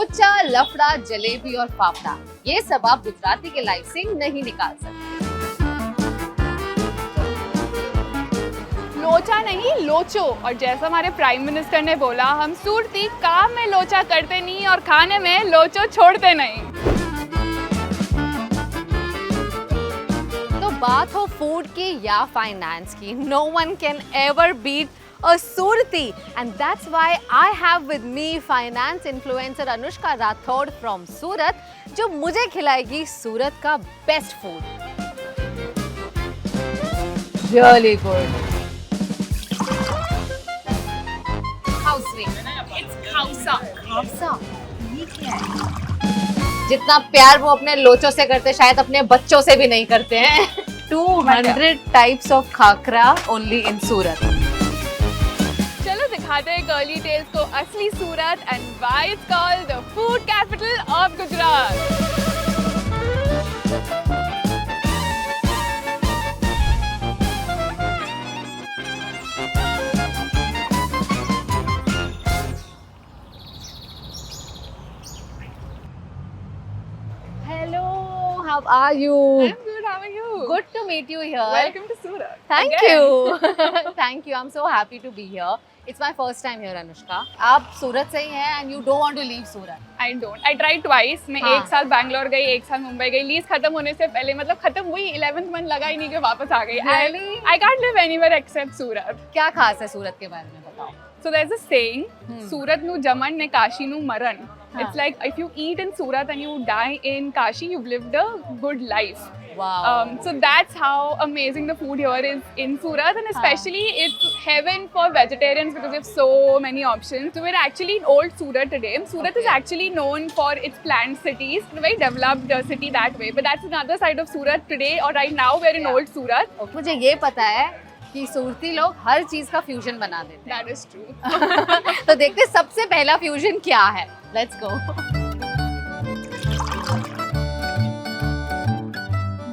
लोचा, लफड़ा, जलेबी और फाफड़ा, ये सब आप गुजराती के लाइफ से नहीं निकाल सकते। लोचा नहीं, लोचो। और जैसा हमारे प्राइम मिनिस्टर ने बोला, हम सूरती काम में लोचा करते नहीं और खाने में लोचो छोड़ते नहीं। तो बात हो फूड की या फाइनेंस की, no one can ever beat a Surati, and that's why I have with me finance influencer Anushka Rathod from Surat, जो मुझे खिलाएगी सूरत का best food. Really good. House It's khausa. खाउसा, ये क्या है? जितना प्यार वो अपने लोचों से करते शायद अपने बच्चों से भी नहीं करते हैं। 200 types of khakhra only in Surat. चलो दिखाते हैं कर्ली टेल्स को असली Surat and why it's called the food capital of Gujarat. Hello, how are you? I'm good, how are you? Good to meet you here. Welcome to Surat. Thank Again. you. Thank you. I'm so happy to be here. It's my first time here, Anushka. आप सूरत से ही हैं and you don't want to leave Surat. I don't. I tried twice. मैं हाँ. एक साल बैंगलोर गई, एक साल मुंबई गई। लीज खत्म होने से पहले, मतलब खत्म हुई 11th मंथ लगा ही नहीं कि वापस आ गई। Really? I can't live anywhere except Surat. क्या खास है सूरत के बारे में बताओ? So there's a saying, Surat nu jaman ne Kashi nu maran. हाँ. It's like if you eat in Surat and you die in Kashi, you've lived a good life. Wow. So that's how amazing the food here is in Surat, and especially it's heaven for vegetarians because we have so many options. So we're actually in old Surat today. Surat is actually known for its planned cities, a very developed city that way. But that's another side of Surat today, or right now we're in old Surat. मुझे ये पता है कि सूरती लोग हर चीज का fusion बना देते That is true. हैं। तो देखते हैं सबसे पहला फ्यूजन क्या है। Let's go.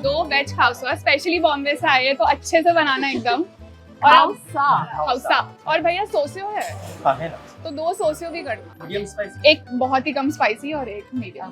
2 veg khausa, specially Bombay से आए हैं, तो अच्छे से बनाना एकदम। और खाउसा और भैया सोसियो है, हाँ है ना, तो 2 सोसियो भी करना। Medium spicy. एक बहुत ही कम स्पाइसी और एक मीडियम।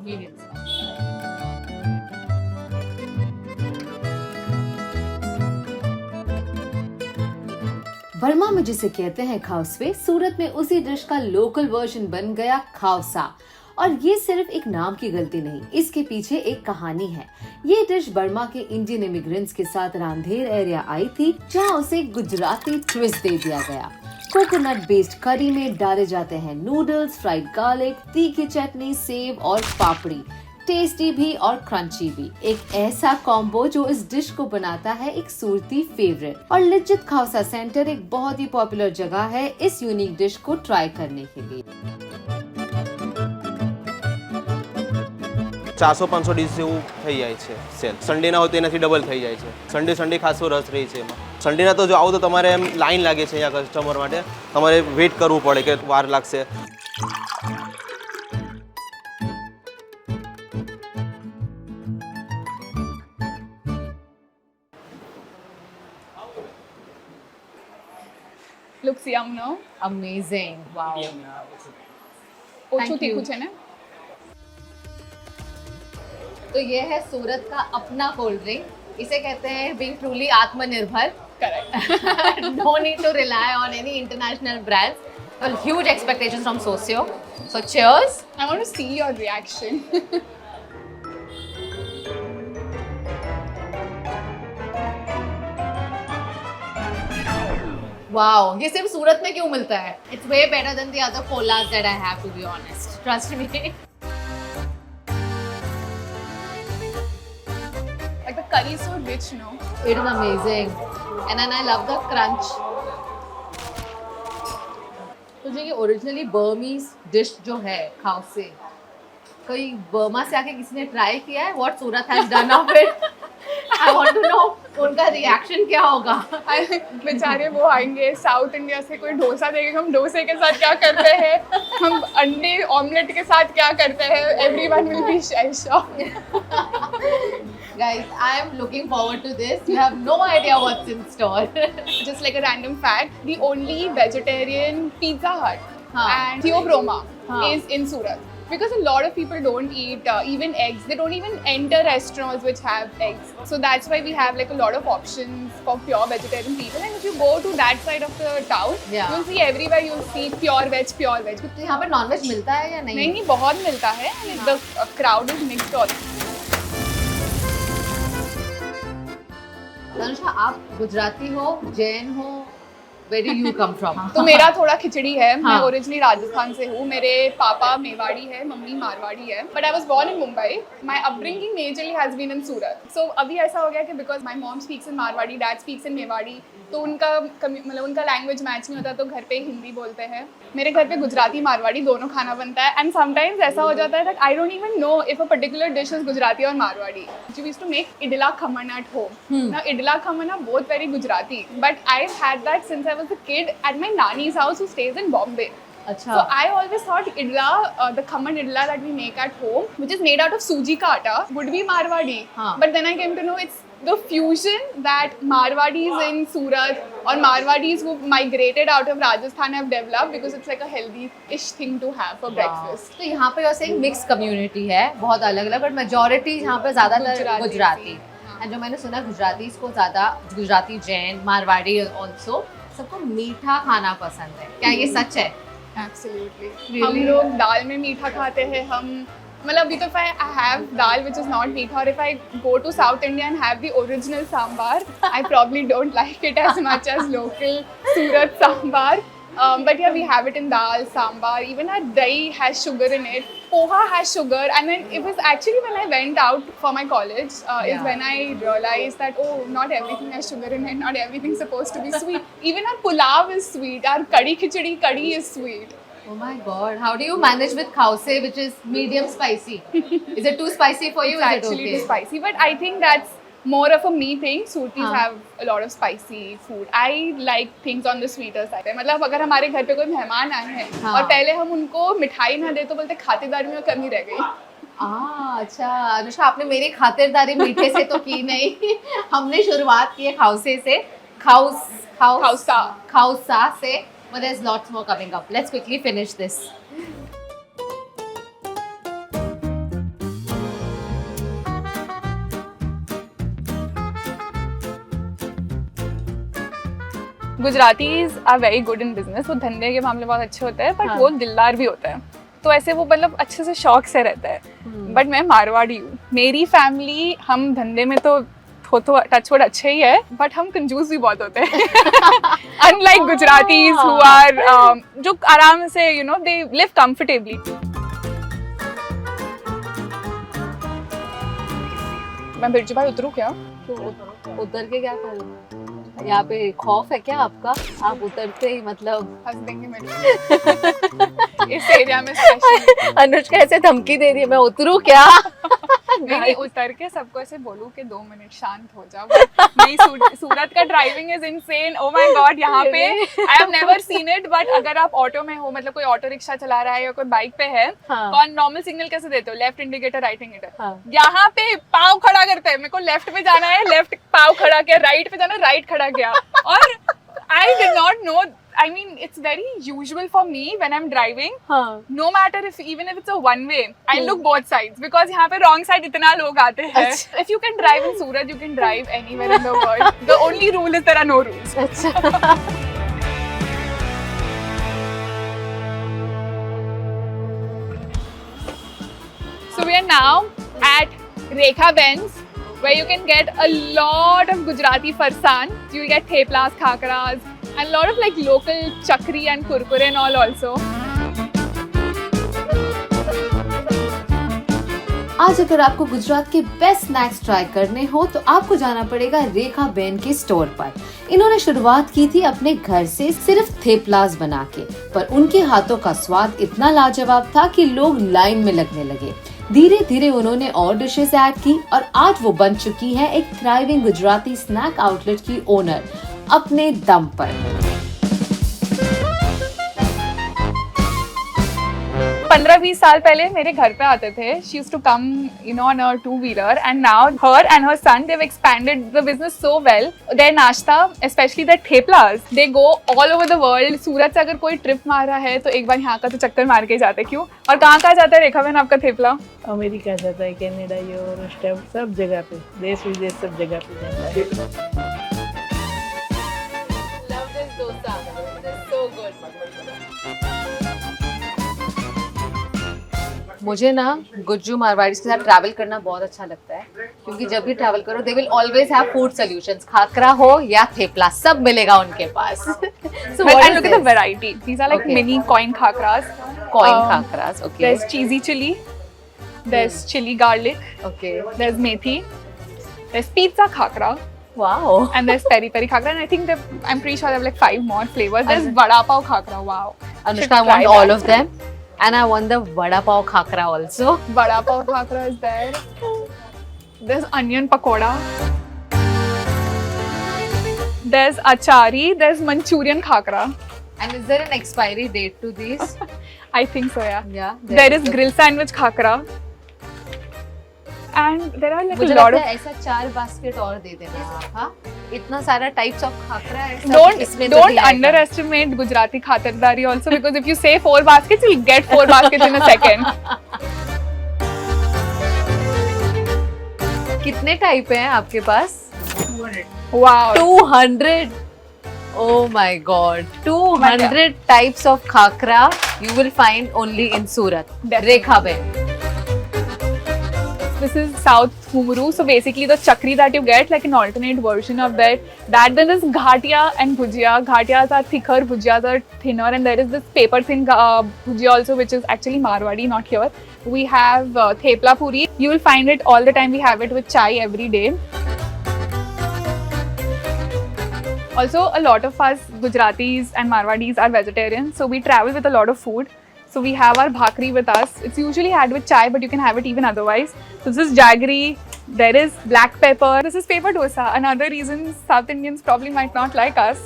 बर्मा में जिसे कहते हैं खाउसवे, सूरत में उसी डिश का लोकल वर्जन बन गया खाउसा। और ये सिर्फ एक नाम की गलती नहीं, इसके पीछे एक कहानी है। ये डिश बर्मा के इंडियन इमिग्रेंट्स के साथ रांधेर एरिया आई थी, जहाँ उसे गुजराती ट्विस्ट दे दिया गया। कोकोनट बेस्ड करी में डाले जाते हैं नूडल्स, फ्राइड गार्लिक, तीखी चटनी, सेव और पापड़ी। टेस्टी भी और क्रंची भी, एक ऐसा कॉम्बो जो इस डिश को बनाता है एक सूरती फेवरेट। और लिज्जत खाउसा सेंटर एक बहुत ही पॉपुलर जगह है इस यूनिक डिश को ट्राई करने के लिए। 400-500 ડીશ જેવું થઈ જાય છે સેલ। સન્ડેના હોય તો એનાથી ડબલ થઈ જાય છે। સન્ડે ખાસો રસ રહી છે એમાં। સન્ડેના તો જો આવો તો તમારે એમ લાઈન લાગે છે અહીંયા કસ્ટમર માટે, તમારે વેઇટ કરવું પડે કે વાર લાગશે। Looks yum, no? Amazing. Wow. ઓછું તીખું છે ને? तो ये है सूरत का अपना कोल्ड ड्रिंक, इसे कहते हैं being truly आत्मनिर्भर। Correct. No need to rely on any international brands. Well, huge expectations from Socio. So cheers. I want to see your reaction. Wow, ये सिर्फ सूरत में क्यों मिलता है? It's way better than the other colas that I have, to be honest. Trust me. Like the curry is so rich, no? It is amazing. And then I love the crunch. तो जो ये originally Burmese dish जो है खाउसे, कोई Burma से आके किसी ने ट्राई किया है? What Surat has done of it? I want to know उनका रिएक्शन क्या होगा। बेचारे वो आएंगे साउथ इंडिया से, कोई डोसा देखेंगे, हम डोसे के साथ क्या करते हैं, हम अंडे ऑमलेट के साथ क्या करते हैं, everyone will be shocked. Guys, I am looking forward to this. You have no idea what's in store. Just like a random fact, the only vegetarian Pizza Hut हाँ. and Theobroma हाँ. is in Surat. because a lot of people don't eat even eggs. They don't even enter restaurants which have eggs. So that's why we have like a lot of options for pure vegetarian people. And if you go to that side of the town, Yeah. you'll see everywhere you'll see pure veg, pure veg. तो यहाँ पर nonveg मिलता है या नहीं? नहीं, बहुत मिलता है. And the crowd is mixed also. Anushka, आप गुजराती हो, जैन हो, where do you come from? तो मेरा थोड़ा खिचड़ी है. मैं हाँ. ओरिजिनली राजस्थान से हूँ. मेरे पापा मेवाड़ी है, मम्मी मारवाड़ी है. But I was born in Mumbai. My upbringing majorly has been in Surat. So अभी ऐसा हो गया कि because my mom speaks in Marwari, dad speaks in Mewari, तो उनका मतलब उनका लैंग्वेज मैच नहीं होता, तो घर पे हिंदी बोलते हैं. मेरे घर पे गुजराती मारवाड़ी दोनों खाना बनता है. एंड समटाइम्स ऐसा हो जाता है that I don't even know if a particular dish is Gujarati और Marwari. We used to make idla khaman at home. Now idla khaman are both very Gujarati, but I had that since I was a kid at my nanny's house who stays in Bombay. अच्छा. So I always thought idla, the khaman idla that we make at home, which is made out of suji ka atta, would be Marwadi. हाँ. But then I came to know it's the fusion that Marwadis in Surat or Marwadis who migrated out of Rajasthan have developed, because it's like a healthy-ish thing to have for breakfast. तो यहाँ पे वैसे एक mix community है, बहुत अलग अलग, but majority यहाँ पे ज्यादातर गुजराती. एंड जो मैंने सुना गुजराती को ज्यादा, गुजराती, जैन, मारवाड़ी ऑल्सो, सबको मीठा खाना पसंद है. क्या ये सच है? Absolutely. Really? हम लोग दाल में मीठा खाते हैं. हम मतलब अभी तो if I have dal which is not meetha, or if I go to South India and have the original sambar, I probably don't like it as much as local Surat sambar. But yeah, we have it in dal, sambar. Even our dahi has sugar in it. Poha has sugar. And then it was actually when I went out for my college, is when I realized that, oh, not everything has sugar in it. Not everything's supposed to be sweet. Even our pulao is sweet. Our kadhi khichdi is sweet. Oh my god, how do you manage with khause, which is medium spicy? Is it too spicy for you? It's Is it actually okay? too spicy, but I think that's more of a me thing. Surtis हाँ. have a lot of spicy food. I like things on the sweeter side. मतलब अगर हमारे घर पे कोई मेहमान आए हैं हाँ. और पहले हम उनको मिठाई ना दे तो बोलते खातिरदारी में कमी रह गई. अच्छा अनुष्का, आपने मेरी खातिरदारी मीठे से तो की नहीं. हमने शुरुआत की है खाउसे से, खाउसा से, but there's lots more coming up. Let's quickly finish this. Gujaratis are very good in business. वो धंधे के मामले बहुत अच्छे होते हैं, बट हाँ. वो दिलदार भी होते हैं. तो ऐसे वो मतलब अच्छे से शौक से रहता है. बट मैं मारवाड़ी हूँ. मेरी फैमिली, हम धंधे में तो तो टचवुड अच्छे ही है, बट हम कंजूस भी बहुत होते हैं. अनलाइक गुजरातीज हु आर जो आराम से you know they live comfortably. मैं बिरजू भाई उतरूँ क्या? तो उतर के क्या करूँ? यहाँ पे खौफ है क्या आपका? आप उतरते ही मतलब हंस देंगे मेरे इस एरिया में स्पेशली. अनुष्का ऐसे धमकी दे रही है, मैं उतरूँ क्या? नहीं, उतर के सबको ऐसे बोलूं कि 2 मिनट शांत हो जाओ. नहीं, सूरत का driving is insane. Oh my God, यहाँ पे I have never seen it. But अगर आप ऑटो में हो, मतलब कोई ऑटो रिक्शा चला रहा है या कोई बाइक पे है, तो नॉर्मल सिग्नल कैसे देते हो? Left indicator, right indicator. यहाँ पे पाव खड़ा करते हैं. मेरे को लेफ्ट पे जाना है, लेफ्ट पाव खड़ा किया. राइट पे जाना, राइट खड़ा किया. और I did not know. I mean, it's very usual for me when I'm driving. No matter even if it's a one way, I look both sides, because यहाँ पे wrong side इतना लोग आते हैं. If you can drive in Surat, you can drive anywhere in the world. The only rule is there are no rules. So we are now at Rekha Ben's, where you can get a lot of Gujarati farsan. You will get theplas, khakras, and a lot of like local chakri and kurkure and all also. आज अगर आपको गुजरात के best snacks try करने हो तो आपको जाना पड़ेगा रेखा बेन के स्टोर पर. इन्होंने शुरुआत की थी अपने घर से सिर्फ थेपलास बना के, पर उनके हाथों का स्वाद इतना लाजवाब था कि लोग लाइन में लगने लगे. धीरे धीरे उन्होंने और डिशेस ऐड की और आज वो बन चुकी है एक थ्राइविंग गुजराती स्नैक आउटलेट की ओनर अपने दम पर. 15-20 साल पहले मेरे घर पे आते थे. She used to come, you know, on a two-wheeler, and now her and her son, they've expanded the business so well. Their नाश्ता, especially their theplas, they go all over the world. सूरत से अगर कोई trip मार रहा है तो एक बार यहाँ का तो चक्कर मार के जाते. क्यों? और कहाँ जाता है रेखा बहन आपका थेपला? अमेरिका जाता है, कनाडा, यूरोप, सब जगह पे, देश विदेश सब जगह पे जाता है. Love this dosa. This is so good. मुझे ना गुज्जू मारवाड़ी के साथ ट्रैवल करना बहुत अच्छा लगता है, क्योंकि जब भी ट्रैवल करो they will always have food solutions. Khakra हो या थेपला, सब मिलेगा उनके पास. So what And is look at the this? variety. These are like Okay. mini coin khakras. Coin khakras, okay. There's cheesy chili. There's chili garlic. Okay. There's methi. There's pizza khakra. Wow. And there's peri peri khakra. And I think I'm pretty sure they have like 5 more flavors. There's vada pav khakra. Wow. Anushka, I want all of them. And I want the vada pav khakra also. Vada pav khakra is there. There's onion pakoda. There's achari. There's Manchurian khakra. And is there an expiry date to these? I think so, yeah. Yeah. There is grill sandwich khakra. And there are like मुझे a lot लगता of. है ऐसा 4 basket और दे देना आप. हाँ, इतना सारा टाइप्स ऑफ खाकरा है. सब Don't इसमें तो don't भी आएगा. underestimate Gujarati khatardari also, because if you say 4 baskets, you'll get 4 baskets in a second. कितने टाइप हैं आपके पास? Wow. 200. Oh my God. 200 types of khakra you will find only in Surat. Definitely. Rekha Ben. This is South Mumuru. So basically the chakri that you get, like an alternate version of that. That then is ghatia and bhujia. Ghatiyas are thicker, bhujiyas are thinner, and there is this paper thin bhujia also, which is actually Marwadi, not here. We have thepla puri. You will find it all the time. We have it with chai every day. Also, a lot of us Gujaratis and Marwadis are vegetarians, so we travel with a lot of food. So we have our bhakri with us. It's usually had with chai, but you can have it even otherwise. So this is jaggery. There is black pepper. This is paper dosa. Another reason South Indians probably might not like us.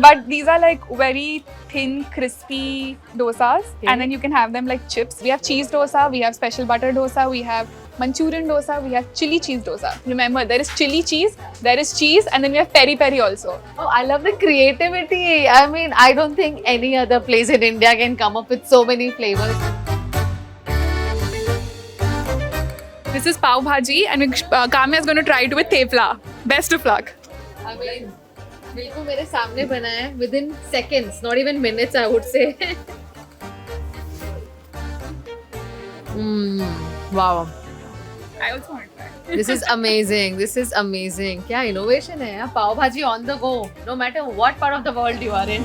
But these are like very thin, crispy dosas. Okay. And then you can have them like chips. We have cheese dosa. We have special butter dosa. We have Manchurian dosa. We have chili cheese dosa. Remember, there is chili cheese, there is cheese, and then we have peri peri also. Oh, I love the creativity. I mean, I don't think any other place in India can come up with so many flavors. This is pav bhaji, and Kamya is going to try it with thepla. Best of luck. I mean, बिल्कुल मेरे सामने बना है. Within seconds, not even minutes, I would say. Wow. I also want to try. This is amazing. This is amazing. क्या innovation है यार. पाव भाजी on the go. No matter what part of the world you are in.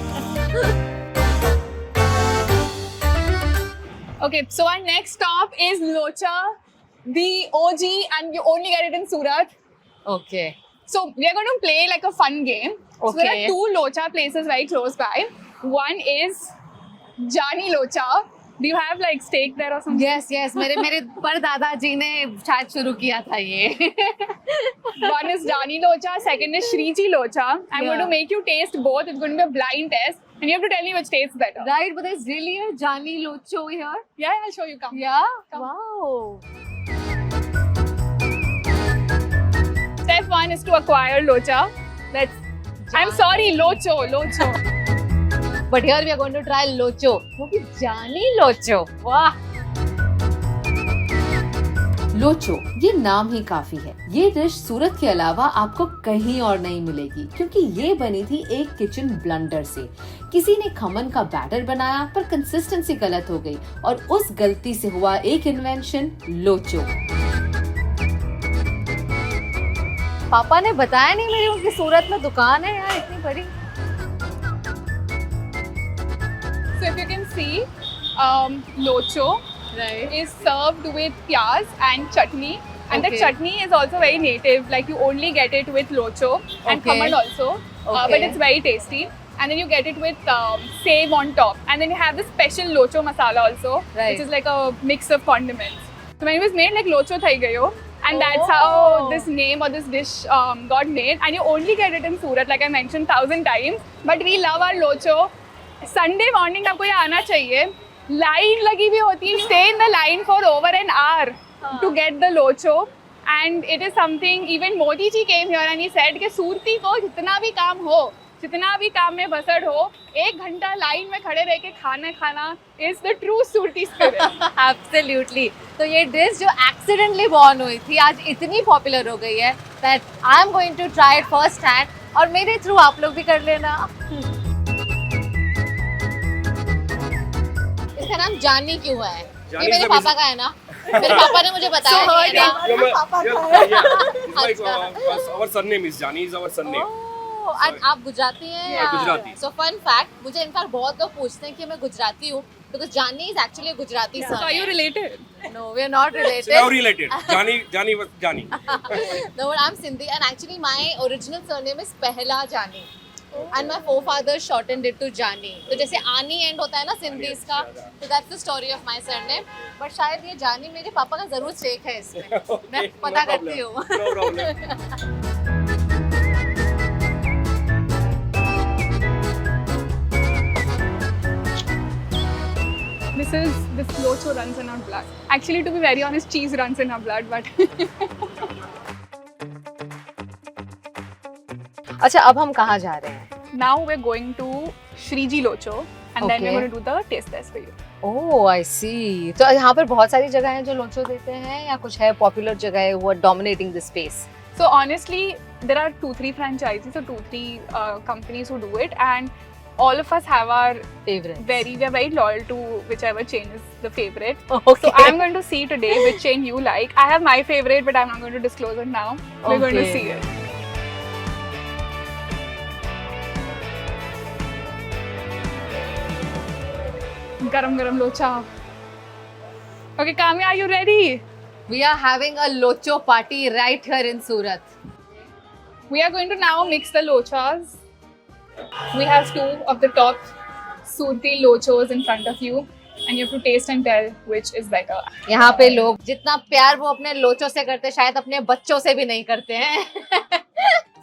Okay, so our next stop is Locha, the OG, and you only get it in Surat. Okay. So we are going to play like a fun game. So there Okay. are 2 Locha places very close by. One is Jani Locha. Do you have like steak there or something? Yes, yes. मेरे परदादा जी ने शायद शुरू किया था ये. One is Jani Locha, second is Shriji Locha. I'm going to make you taste both. It's going to be a blind test, and you have to tell me which tastes better. Right, but there's really a Jani Locho here. Yeah, I'll show you. Come. Yeah. Come. Wow. Step 1 is to acquire Locha. I'm sorry, Locho. But here we are going to try Locho. वो भी Jani Locho. वाह. लोचो, ये नाम ही काफी है. ये dish सूरत के अलावा आपको कहीं और नहीं मिलेगी, क्योंकि ये बनी थी एक किचन ब्लंडर से. किसी ने खमन का बैटर बनाया, पर कंसिस्टेंसी गलत हो गई, और उस गलती से हुआ एक इन्वेंशन, लोचो. पापा ने बताया नहीं मेरे उनकी सूरत में दुकान है यार इतनी बड़ी. So if you can see, Locho is served with pyaz and chutney. And the Okay. chutney is also very native. Like you only get it with Locho and Okay. khaman also. But Okay. it's very tasty. And then you get it with save on top. And then you have the special Locho masala also, Right. which is like a mix of condiments. So when it was made like Locho thai gayo. And that's Oh. how this name or this dish got made. And you only get it in Surat, like I mentioned 1,000 times. But we love our Locho. Sunday morning आपको ये आना चाहिए. Line लगी हुई होती है, stay in the line for over an hour to get the locho. And it is something, even Modi ji came here and he said कि सूरती को जितना भी काम हो, जितना भी काम में बसड़ हो, 1 घंटा लाइन में खड़े रह के खाना is the true Surti spirit. Absolutely. तो ये डिश जो एक्सीडेंटली बॉर्न हुई थी आज इतनी पॉपुलर हो गई है that I am going to try it first hand, और मेरे थ्रू आप लोग भी कर लेना। इसका नाम जानी क्यों है? ये मेरे पापा का है ना, मेरे पापा ने मुझे बताया कि है ना। Our surname is Jani is our surname. और आप गुजराती हैं? Yeah, Gujarati. So fun fact, मुझे इनफैक्ट बहुत लोग पूछते हैं कि मैं गुजराती हूँ, बिकॉज जानी is actually Gujarati So are you related? No, we are not So now related. related. Jani was Jani. No, but I'm Sindhi, and actually my original surname is Pehla Jani. And my forefathers shortened it to Jani. तो जैसे आनी and होता है ना Sindhis का, तो that's the story of my surname. But शायद ये जानी मेरे पापा का जरूर स्टेक है इसमें। मैं पता करती हूँ। No problem. This locho runs in our blood. Actually, to be very honest, cheese runs in our blood, but अच्छा, अब हम कहाँ जा रहे हैं? now we're going to Shriji Locho and then we're Okay. going to do the taste test for you. ओह आई सी। तो यहाँ पर बहुत सारी जगह हैं जो लोचो देते हैं, या कुछ है पॉपुलर जगह है वो dominating the space? So honestly, there are 2-3 franchises or 2-3 companies who do it, and all of us have our favourite? we are very loyal to whichever chain is the favorite. Okay. So I'm going to see today which chain you like. I have my favorite, but I'm not going to disclose it now. We're going to Okay. see it. Garam garam locha. Okay, Kamya, are you ready? We are having a locho party right here in Surat. We are going to now mix the lochas. We have 2 of the top Surti lochos in front of you, and you have to taste and tell which is better. यहाँ पे लोग जितना प्यार वो अपने लोचो से करते शायद अपने बच्चों से भी नहीं करते हैं।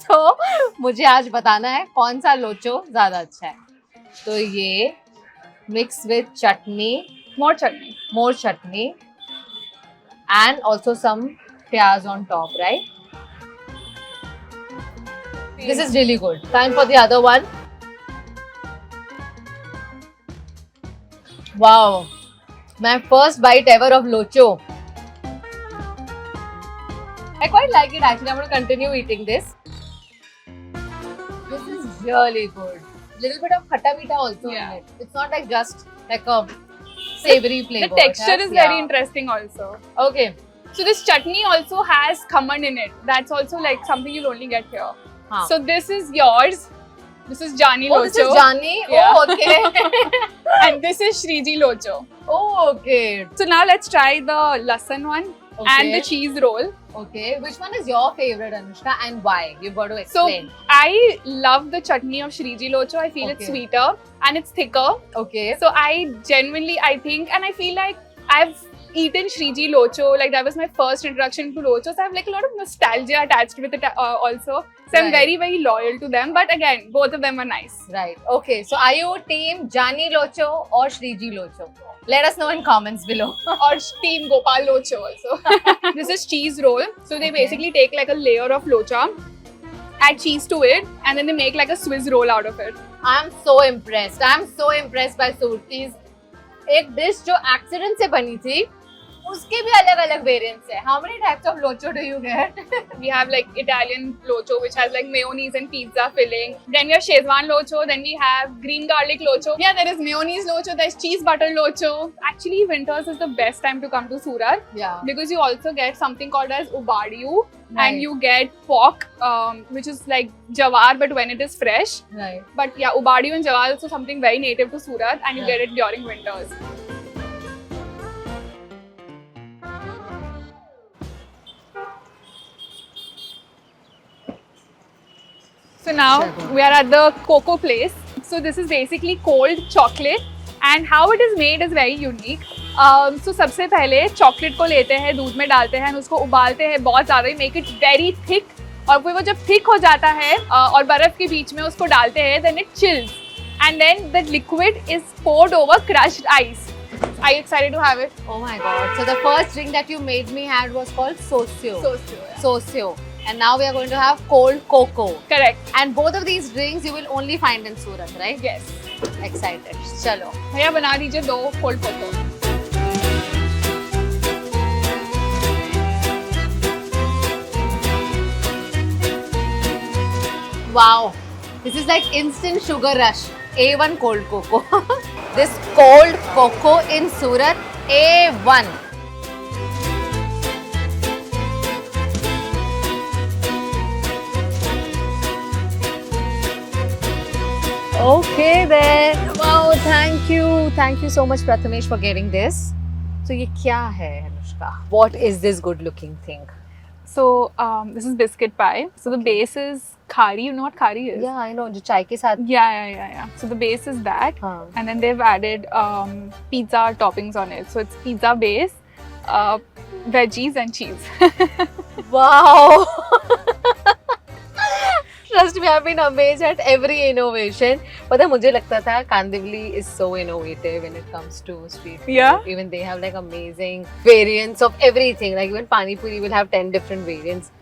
तो मुझे आज बताना है कौन सा लोचो ज्यादा अच्छा है। तो ये mix with chutney, More chutney. more chutney, and also some pyaz on top, right? This is really good. Time for the other one. Wow, my first bite ever of locho. I quite like it actually. I'm going to continue eating this. This is really good. Little bit of khatta meeta also Yeah. in it. It's not like just like a savory flavor. The texture It has- is very yeah. interesting also. Okay. So this chutney also has khaman in it. That's also like something you'll only get here. Huh. So this is yours. This is Jani Oh, Locho. this is Jani. Yeah. Oh, okay. And this is Shriji Locho. Oh, okay. So now let's try the lasan one and the Okay. cheese roll. Okay. Which one is your favorite, Anushka, and why? You've got to So explain. I love the chutney of Shriji Locho. I feel it's Okay. sweeter and it's thicker. Okay. So I think, and I feel like I've eaten Shriji Locho. Like that was my first introduction to Locho. So I have like a lot of nostalgia attached with it also. So I'm Right. very, very loyal to them. But again, both of them are nice. Right. Okay. So are you team Jani Locho or Shriji Locho? Let us know in comments below. Or Team Gopal Locho also. This is cheese roll. So they Okay. basically take like a layer of locha, add cheese to it, and then they make like a Swiss roll out of it. I'm so impressed. I'm so impressed by Surtis. एक dish जो accident से बनी थी उसके भी अलग अलग variants है. How many types of locho do you get? We have like Italian locho, which has like mayonnaise and pizza filling. Then we have Szechuan locho. Then we have green garlic locho. Yeah, there is mayonnaise locho. There's cheese butter locho. Actually, winters is the best time to come to Surat Yeah. because you also get something called as ubadiyu, Right. and you get pork, which is like jawar, but when it is fresh. Right. But yeah, ubadiyu and jawar is also something very native to Surat, and you Yeah. get it during winters. So now Chalo. we are at the cocoa place. So this is basically cold chocolate, and how it is made is very unique. So सबसे पहले chocolate को लेते हैं, दूध में डालते हैं, उसको उबालते हैं बहुत ज़्यादा, make it very thick. और फिर वो जब thick हो जाता है और बर्फ के बीच में उसको डालते हैं, then it chills, and then the liquid is poured over crushed ice. Are you excited to have it? Oh my god. So the first drink that you made me had was called Socio. Socio. And now we are going to have cold cocoa. Correct. And both of these drinks you will only find in Surat, right? Yes. Excited. Chalo. भैया बना दीजिए 2 cold cocoa. Wow. This is like instant sugar rush. A1 cold cocoa. This cold cocoa in Surat, A1. Okay then. Wow, thank you. Thank you so much Prathamesh for getting this. So ये क्या है Anushka? What is this good looking thing? So this is biscuit pie. So the base is khari. You know what khari is? Yeah, I know. जो चाय के साथ. Yeah. So the base is that, हाँ. and then they've added pizza toppings on it. So it's pizza base, veggies and cheese. Wow. Trust me, I've been amazed at every innovation. पता है मुझे लगता था Kandivali is so innovative when it comes to street food. Yeah. Even they have like amazing variants of everything. Like even Pani Puri will have 10 different variants.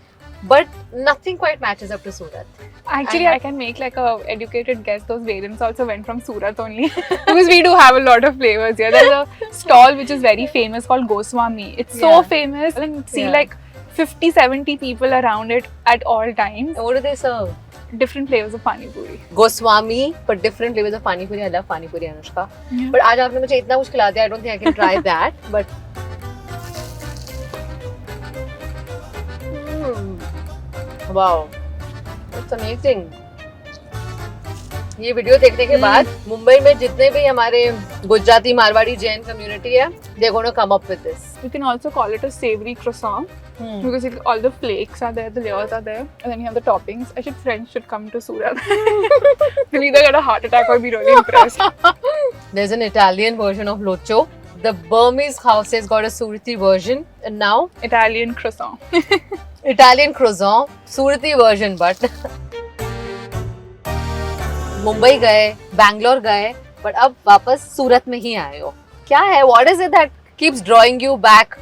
But nothing quite matches up to Surat. Actually, I can make like a educated guess. Those variants also went from Surat only because we do have a lot of flavors here. There's a stall which is very famous called Goswami. It's so Yeah. famous, and see Yeah. like 50-70 people around it at all times. And what do they serve? Different flavors of pani puri. Goswami, but different flavors of Pani Puri. I love Pani Puri, Anushka. Yeah. But आज आपने मुझे इतना कुछ खिला दिया. I don't think I can try that. But wow, that's amazing. ये video देखने के बाद मुंबई में जितने भी हमारे गुजराती मारवाड़ी जैन कम्युनिटी है, they're going to come up with this. You can also call it a savory croissant because all the flakes are there, the layers are there, and then you have the toppings. Friends should come to Surat. They'll either get a heart attack or be really impressed. There's an Italian version of locho. The Burmese house has got a Surati version, and now Italian croissant. Italian croissant, Surati version, but Mumbai गए, बैंगलोर गए, but अब वापस सूरत में ही आए हो. क्या है? What is it that keeps drawing you back?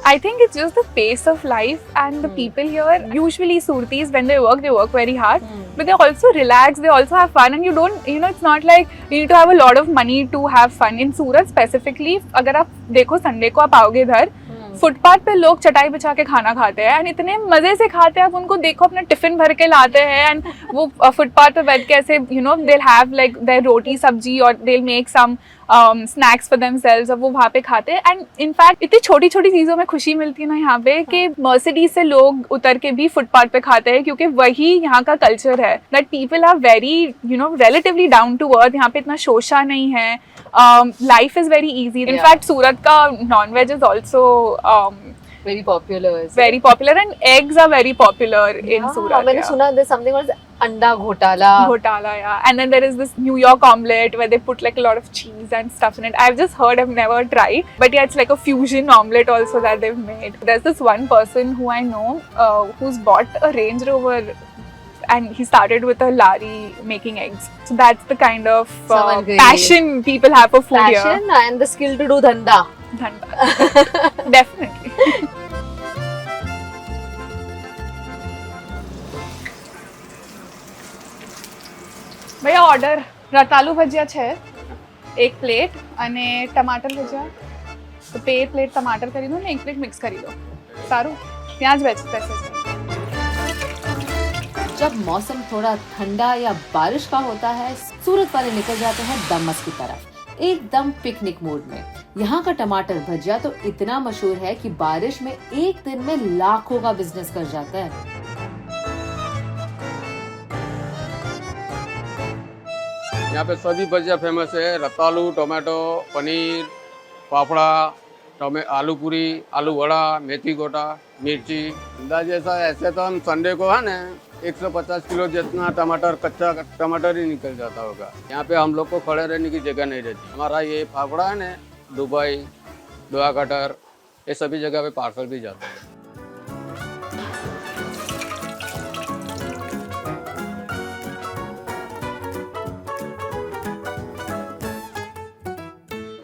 I think it's just the pace of life and the people here. Usually Surtis, when they work very hard, but they also relax, they also have fun, and you don't, it's not like you need to have a lot of money to have fun. In Surat specifically, अगर आप देखो Sunday को आप आओगे इधर, footpath पे लोग चटाई बिछा के खाना खाते हैं एंड इतने मजे से खाते हैं. आप उनको देखो अपना टिफिन भर के लाते हैं एंड वो फुटपाथ पे बैठ के ऐसे they'll have like their रोटी सब्जी और they'll make some snacks for themselves और वो वहाँ पे खाते हैं. एंड इनफैक्ट इतनी छोटी छोटी चीज़ों में खुशी मिलती है ना यहाँ पे कि मर्सिडीज से लोग उतर के भी फुटपाथ पे खाते हैं क्योंकि वही यहाँ का कल्चर है. That people are very relatively down to earth. यहाँ पे इतना शोशा नहीं है. Life is very easy. In fact, सूरत का non-veg is also Very popular. very popular, and eggs are very popular in Surat. मैंने सुना there's something called अंडा घोटाला. Ghotala, yeah. And then there is this New York omelette where they put like a lot of cheese and stuff in it. I've just heard, I've never tried. But yeah, it's like a fusion omelette also that they've made. There's this one person who I know who's bought a Range Rover and he started with a lari making eggs. So that's the kind of Someone great. passion people have for food here. Passion and the skill to do dhanda. Dhanda. Definitely. ભૈયા order રતાલુ ભજીયા છે એક plate અને ટમાટર ભજીયા તો 2 plate ટમાટર કરી દો ને 1 પ્લેટ મિક્સ કરી દો સારું ત્યાં જ બેસે છે. जब मौसम थोड़ा ठंडा या बारिश का होता है, सूरत वाले निकल जाते हैं दमस की तरफ, एकदम पिकनिक मूड में. यहाँ का टमाटर भजिया तो इतना मशहूर है कि बारिश में एक दिन में लाखों का बिजनेस कर जाता है. यहाँ पे सभी भजिया फेमस है. रतालू, टोमेटो, पनीर, फाफड़ा, आलू पूरी, आलू वड़ा, मेथी गोटा, मिर्ची. अंदाज ऐसे तो हम संडे को है ना 150 किलो जितना टमाटर, कच्चा टमाटर ही निकल जाता होगा. यहाँ पे हम लोग को खड़े रहने की जगह नहीं रहती. हमारा ये फाफड़ा है ना दुबई, दोहा कटर, ये सभी जगह पे पार्सल भी जाता है.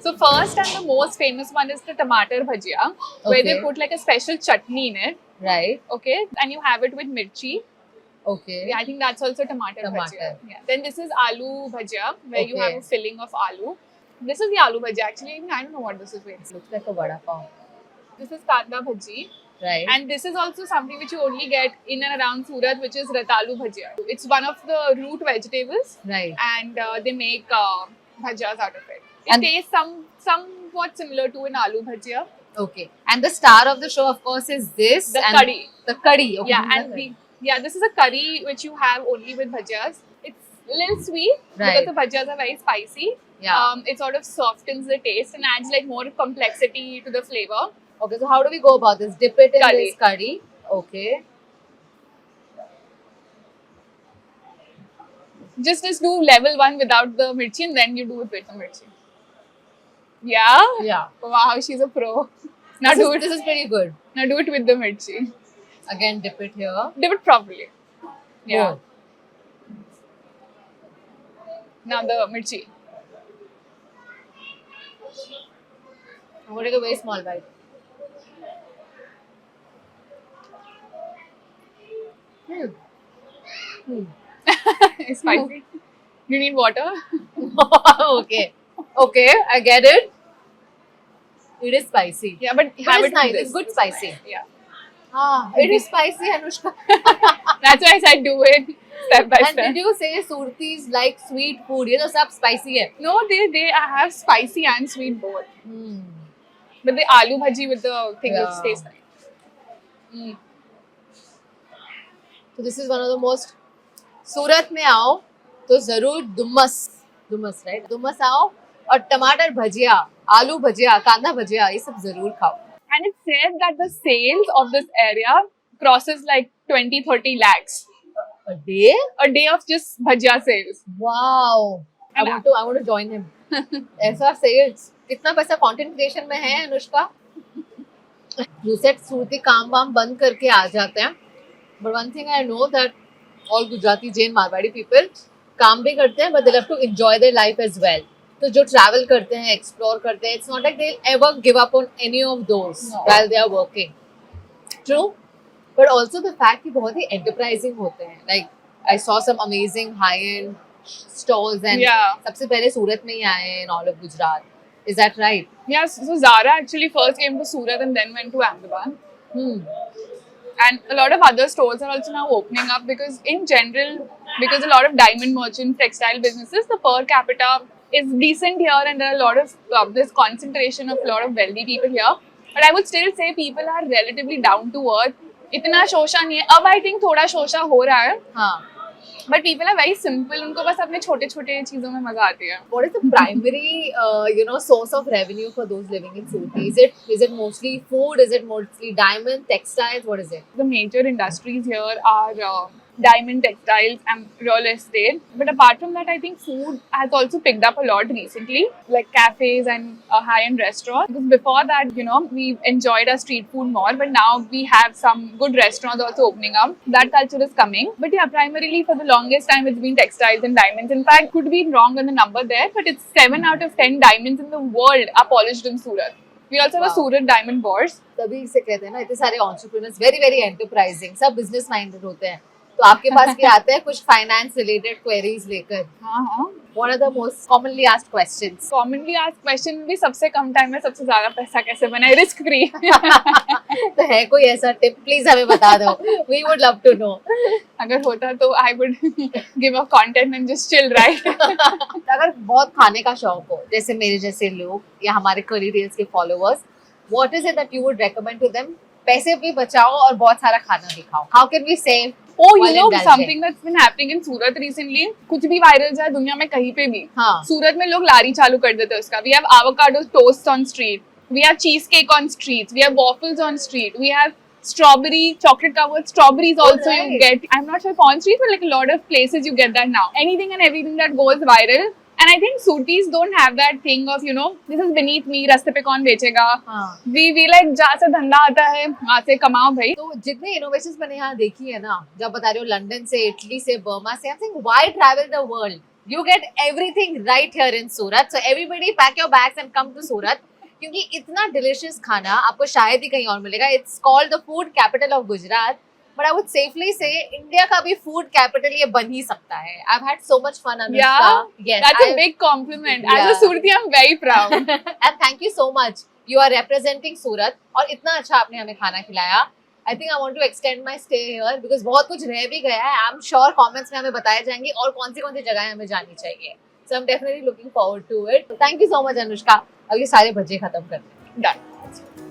So first and the most famous one is the tomato bhajia, where they Okay. put like a special chutney in it. Right. Okay, and you have it with mirchi. Okay. Yeah, I think that's also tomato bhajia. Tomato. Yeah. Then this is aloo bhajia, where you Okay. have a filling of aloo. This is the aloo bhajia. Actually, even I don't know what this is. Wait. Looks like a vada pav. This is kanda bhaji. Right. And this is also something which you only get in and around Surat, which is ratalu bhajia. It's one of the root vegetables, right. and they make bhajias out of it. It And- tastes somewhat similar to an aloo bhajia. Okay. And the star of the show, of course, is this. The and curry. The curry. Okay. Yeah, and this is a curry which you have only with bhajias. It's a little sweet Right. because the bhajias are very spicy. Yeah. It sort of softens the taste and adds like more complexity to the flavor. Okay. So how do we go about this? Dip it in Curry. this curry. Okay. Just do level 1 without the mirchi, and then you do it with the mirchi. Yeah. Yeah. Wow, she's a pro. Now This do is, it. this is pretty good. Now do it with the mirchi. Again, dip it here. Do it properly. Yeah. More. Now the mirchi. I'm going to take a very small bite. It's spicy. You need water? Okay. Okay. I get it. It is spicy. Yeah, but But have it's it nice. with this. It's good spicy. Yeah. Ah, it is spicy, Anushka. That's why I said do it step by And step. did you say Surtis like sweet food? ये तो सब spicy है. No, they have spicy and sweet both. Hmm. But the aloo bhaji with the thing Yeah. which tastes nice. Mm. So this is one of the most. सूरत में आओ तो जरूर दुम्मस right दुम्मस आओ और टमाटर भजिया आलू भजिया कांदा भजिया ये सब जरूर खाओ. And it said that the sales of this area crosses like 20-30 lakhs A day? a day of just bhajia sales. Wow. I And want to join him. ऐसा sales कितना पैसा कंटेंट क्रिएशन में है अनुष्का? You said सूरती काम वाम बंद करके आ जाते हैं. But one thing I know that all Gujarati, Jain, Marwadi people काम भी करते हैं, but they love to enjoy their life as well. तो जो travel करते हैं, explore करते हैं, it's not like they'll ever give up on any of those while they are working. True, but also the fact कि बहुत ही enterprising होते हैं. Like I saw some amazing high-end stalls and Yeah. सबसे पहले सूरत में ही आए हैं in all of Gujarat. Is that right? Yeah, so Zara actually first came to Surat and then went to Ahmedabad. And a lot of other stores are also now opening up because in general, because a lot of diamond merchant textile businesses, the per capita is decent here and there are a lot of, this concentration of a lot of wealthy people here. But I would still say people are relatively down to earth. इतना शोषा नहीं है. अब I think थोड़ा शोषा हो रहा है. हाँ. But people are very simple. उनको बस अपने छोटे-छोटे चीजों में मजा आती है. What is the primary, source of revenue for those living in Surat? Is it mostly food? Is it mostly diamond, textiles? What is it? The major industries here are diamond, textiles, and real estate. But apart from that, I think food has also picked up a lot recently, like cafes and high-end restaurants. Because before that, we enjoyed our street food more, but now we have some good restaurants also opening up. That culture is coming. But yeah, primarily for the longest time, it's been textiles and diamonds. In fact, could be wrong on the number there, but it's 7 out of 10 diamonds in the world are polished in Surat. We also have a Wow. Surat diamond bourse. तभी इसे कहते हैं ना इतने सारे entrepreneurs very very enterprising सब business minded होते हैं तो आपके पास भी आते हैं कुछ finance related queries लेकर. हाँ. What are the most commonly asked questions? Commonly asked question भी सबसे कम टाइम में सबसे ज्यादा पैसा कैसे बनाए रिस्क फ्री. तो है कोई ऐसा टिप प्लीज हमें बता दो. We would love to know. अगर होता तो I would give a content and just chill, right? अगर बहुत खाने का शौक हो जैसे मेरे जैसे लोग या हमारे करी रील्स के followers what is it that you would recommend to them पैसे भी बचाओ और बहुत सारा खाना भी खाओ how can we save Oh, you while know indulging? something that's been happening in Surat recently? कुछ भी वायरल जाए दुनिया में कहीं पे भी. हाँ. सूरत में लोग लारी चालू कर देते हैं उसका. We have avocado toast on street. We have cheesecake on streets. We have waffles on street. We have strawberry, chocolate covered strawberries also you right. get. I'm not sure if on street, but like a lot of places you get that now. Anything and everything that goes viral. And I think Surtis don't have that thing of, this is beneath me, रास्ते पे कौन बेचेगा. हाँ. We like जहाँ से धंधा आता है वहाँ से कमाओ भाई. तो जितने इनोवेशंस मैंने यहाँ देखी है ना जब बता रहे हो लंदन से इटली से बर्मा से I think why travel the world You get everything right here in Surat. So everybody pack your bags and come to Surat. क्योंकि इतना डिलिशियस खाना आपको शायद ही कहीं और मिलेगा. It's called the food capital of Gujarat. But I would safely say India का भी food capital ये बन ही सकता है. I've had so much fun, Anushka. Yeah, Yes, that's a big compliment. As a Yeah. Surti, I'm very proud. And thank you so much. You are representing Surat और इतना अच्छा आपने हमें खाना खिलाया. I think I want to extend my stay here because बहुत कुछ रह भी गया है. I'm sure comments में हमें बताए जाएंगे और कौन सी जगह हमें जानी चाहिए. So I'm definitely looking forward to it. Thank you so much, Anushka. अब ये सारे भज्जे खत्म करते हैं. Done.